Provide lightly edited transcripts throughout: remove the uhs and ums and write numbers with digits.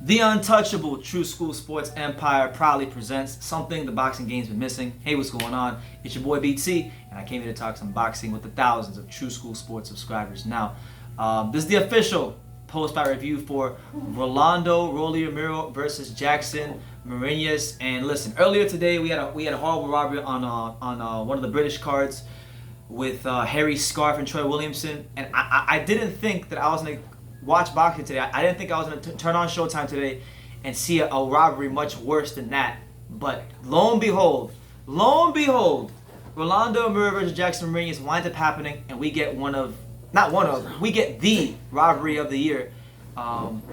The untouchable True School Sports Empire proudly presents something the boxing game's been missing. Hey, what's going on? It's your boy BT, and I came here to talk some boxing with the thousands of True School Sports subscribers. Now, this is the official post-fight review for Romero versus Jackson Marinez. And listen, earlier today we had a horrible robbery on one of the British cards with Harry Scarf and Troy Williamson, and I didn't think that I was gonna watch boxing today. I didn't think I was going to turn on Showtime today and see a robbery much worse than that. But lo and behold, Rolando versus Jackson Marinez winds up happening, and we get we get the robbery of the year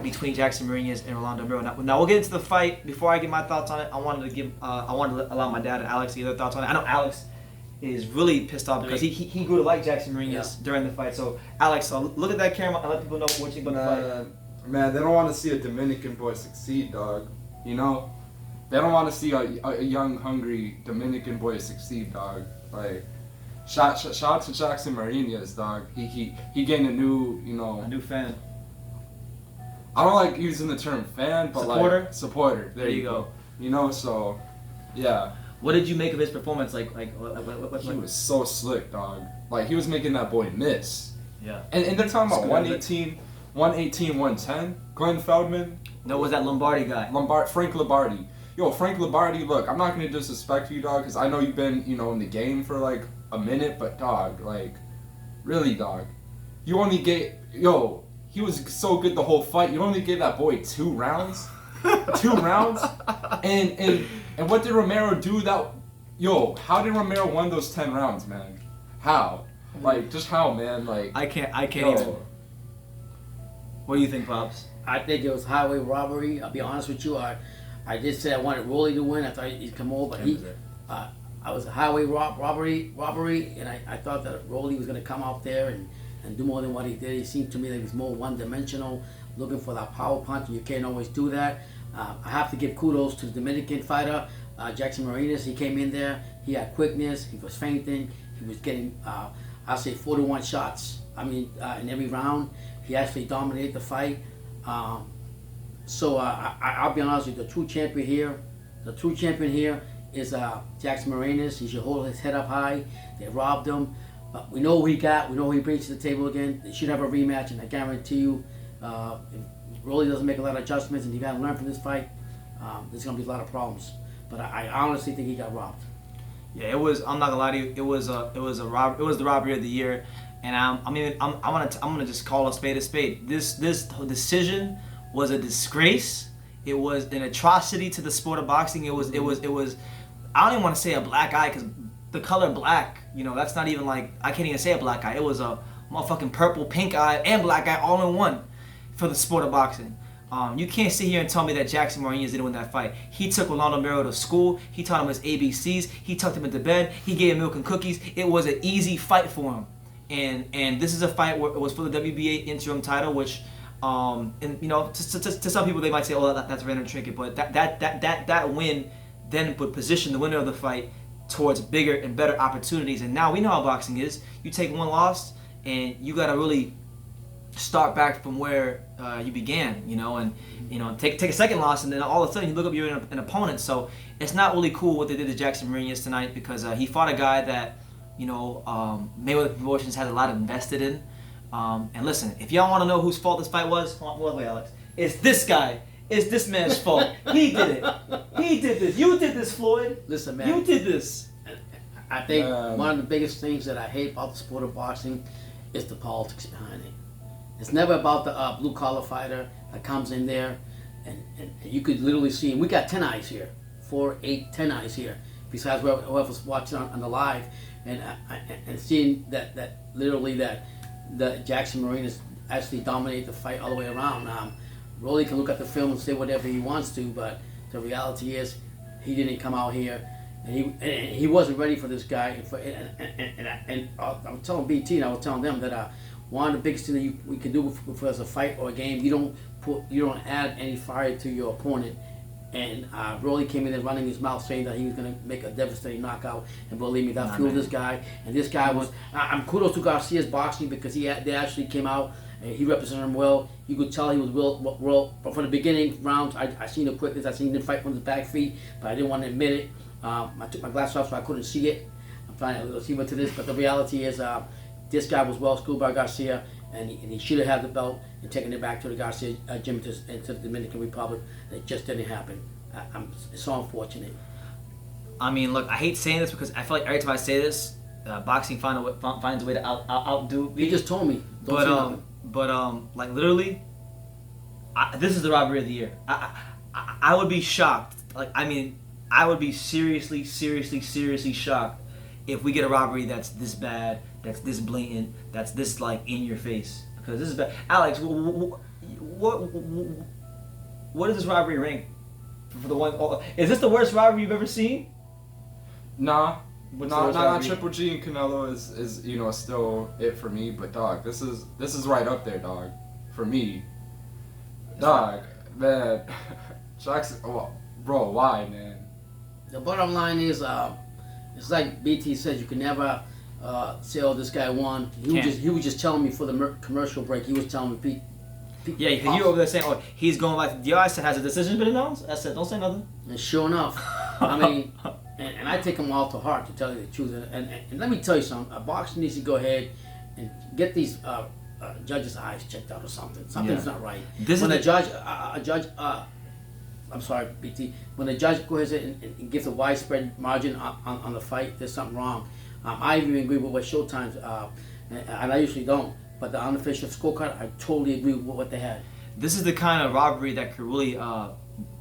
between Jackson Marinez and Rolando Romero. Now we'll get into the fight. Before I give my thoughts on it, I wanted to allow my dad and Alex to give their thoughts on it. I know Alex is really pissed off because he grew to like Jackson Marinez during the fight. So, Alex, look at that camera and let people know what you think about the fight. Man, they don't want to see a Dominican boy succeed, dog. You know? They don't want to see a young, hungry Dominican boy succeed, dog. Like, shout to Jackson Marinez, dog. He gained a new fan. I don't like using the term fan, but supporter. There you go. You know, so yeah. What did you make of his performance? He was so slick, dog. Like, he was making that boy miss. Yeah. And they're talking about 118, 110. Glenn Feldman. No, was that Lombardi guy? Frank Lombardi. Yo, Frank Lombardi, look, I'm not going to disrespect you, dog, because I know you've been, in the game for, like, a minute, but, dog, like, really, dog. You only gave, he was so good the whole fight. You only gave that boy 2 rounds. 2 rounds? And what did Romero do how did Romero win those 10 rounds, man? How? Like, just how, man? Like, I can't even. What do you think, Pops? I think it was highway robbery. I'll be honest with you. I did say I wanted Rolly to win. I thought he'd come over, but I was a highway robbery, and I thought that Rolly was going to come out there and do more than what he did. He seemed to me that he was more one-dimensional, looking for that power punch, and you can't always do that. I have to give kudos to the Dominican fighter, Jackson Marinez. He came in there, he had quickness, he was feinting, he was getting, I'll say 41 shots. In every round, he actually dominated the fight. So I'll be honest with you, the true champion here is Jackson Marinez. He should hold his head up high. They robbed him. But we know what he got, we know what he brings to the table again. They should have a rematch, and I guarantee you, if Rolly doesn't make a lot of adjustments and he got to learn from this fight, there's going to be a lot of problems. But I honestly think he got robbed. Yeah, it was. I'm not gonna lie to you. It was the robbery of the year, and I'm gonna just call a spade a spade. This decision was a disgrace. It was an atrocity to the sport of boxing. It was. I don't even want to say a black eye, because the color black, that's not even like, I can't even say a black eye. It was a motherfucking purple, pink eye, and black eye all in one for the sport of boxing. You can't sit here and tell me that Jackson Marinez didn't win that fight. He took Rolando Romero to school. He taught him his ABCs. He tucked him into bed. He gave him milk and cookies. It was an easy fight for him. And this is a fight where it was for the WBA interim title, which, to some people they might say, oh, that's a random trinket, but that win then would position the winner of the fight towards bigger and better opportunities. And now we know how boxing is. You take one loss, and you got to really start back from where you began, and take a second loss, and then all of a sudden you look up, you're an opponent. So it's not really cool what they did to Jackson Marinez tonight, because he fought a guy that Mayweather Promotions has a lot invested in. And listen, if y'all want to know whose fault this fight was, hold on, wait, Alex. It's this guy. It's this man's fault. He did it. He did this. You did this, Floyd. Listen, man. You did this. I think one of the biggest things that I hate about the sport of boxing is the politics behind it. It's never about the blue-collar fighter that comes in there, and you could literally see, and we got 10 eyes here, 4, 8, 10 eyes here, besides whoever's watching on the live, and seeing that literally that Jackson Marinez actually dominated the fight all the way around. Rolly can look at the film and say whatever he wants to, but the reality is he didn't come out here, and he wasn't ready for this guy. And I'm telling BT, and I was telling them that one of the biggest things that we can do for as a fight or a game, you don't add any fire to your opponent. And Rolly came in there running his mouth saying that he was going to make a devastating knockout. And believe me, that fueled this guy. And this guy was, I'm kudos to Garcia's boxing, because they actually came out and he represented him well. You could tell he was well but from the beginning rounds. I seen the quickness. I seen him fight from the back feet, but I didn't want to admit it. I took my glasses off so I couldn't see it. I'm trying to see to this, but the reality is this guy was well schooled by Garcia, and he should have had the belt and taken it back to the Garcia gym to the Dominican Republic. It just didn't happen. It's so unfortunate. I mean, look, I hate saying this because I feel like every time I say this, boxing finds a way to outdo me. You just told me. Don't say nothing. Like literally, this is the robbery of the year. I would be shocked. Like, I mean, I would be seriously shocked if we get a robbery that's this bad, that's this blatant, that's this like in your face. Because this is bad. Alex, what is this robbery rank for the one? Is this the worst robbery you've ever seen? Nah. What's Nah, the worst nah, robbery? Triple G and Canelo is still it for me, but dog, this is right up there, dog, for me. Dog, man, Jackson, bro, why, man? The bottom line is, it's like BT said, you can never say, "Oh, this guy won." He was just telling me for the commercial break. He was telling me, Pete. Yeah, because you over there saying, "Oh, he's going like the I said, has a decision been announced?" I said, "Don't say nothing." And sure enough, I mean, and I take them all to heart, to tell you the truth. And let me tell you something: a boxer needs to go ahead and get these judges' eyes checked out or something. Something's not right. When a judge, I'm sorry, BT. When a judge goes ahead and gives a widespread margin on the fight, there's something wrong. I even agree with what Showtime's, and I usually don't. But the unofficial scorecard, I totally agree with what they had. This is the kind of robbery that could really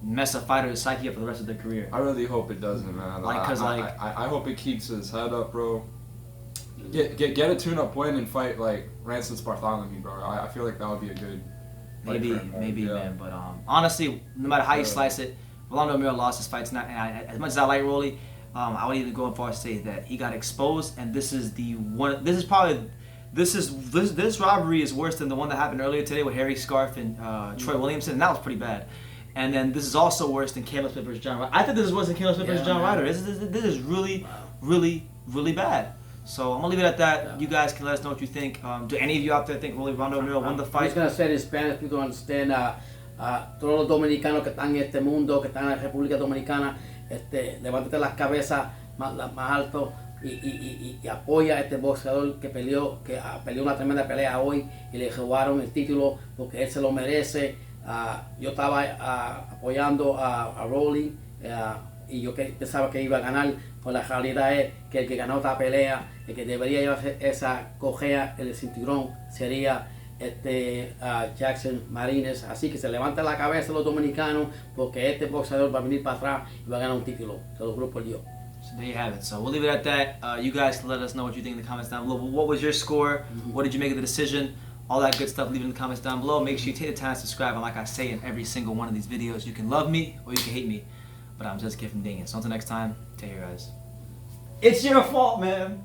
mess a fighter's psyche up for the rest of their career. I really hope it doesn't, man. I hope it keeps his head up, bro. Get a tune-up win and fight like Rancis Bartholomew, bro. I feel like that would be a good. Maybe, yeah. man. But honestly, no matter how you slice it, Rolando Romero lost his fights. As much as I like Rolly, I would even go as far as to say that he got exposed, and this is the one. This robbery is worse than the one that happened earlier today with Harry Scarf and Troy Williamson, and that was pretty bad. And then this is also worse than Caleb Smith versus John Ryder. I think this is worse than Caleb Smith versus John Ryder. This is really, really bad. So I'm gonna leave it at that. Yeah. You guys can let us know what you think. Do any of you out there think Rolando Romero won the fight? I'm just gonna say it in Spanish. People don't understand. Todos los dominicanos que están en este mundo, que están en la República Dominicana, levántate las cabezas más alto y apoya a este boxeador que peleó una tremenda pelea hoy y le robaron el título porque él se lo merece. Yo estaba apoyando a Rolly y yo pensaba que iba a ganar, pues la realidad es que el que ganó esta pelea, el que debería llevar esa cojea, el cinturón, sería Jackson Marinez. Así que se levanta la cabeza los dominicanos porque este boxeador va a venir para atrás y va a ganar un título, te lo juro por Dios. So there you have it. So we'll leave it at that. You guys can let us know what you think in the comments down below. What was your score? What did you make of the decision? All that good stuff, leave it in the comments down below. Make sure you take the time to subscribe. And like I say in every single one of these videos, you can love me or you can hate me. But I'm just kidding, dang it. So until next time, take care, guys. It's your fault, man.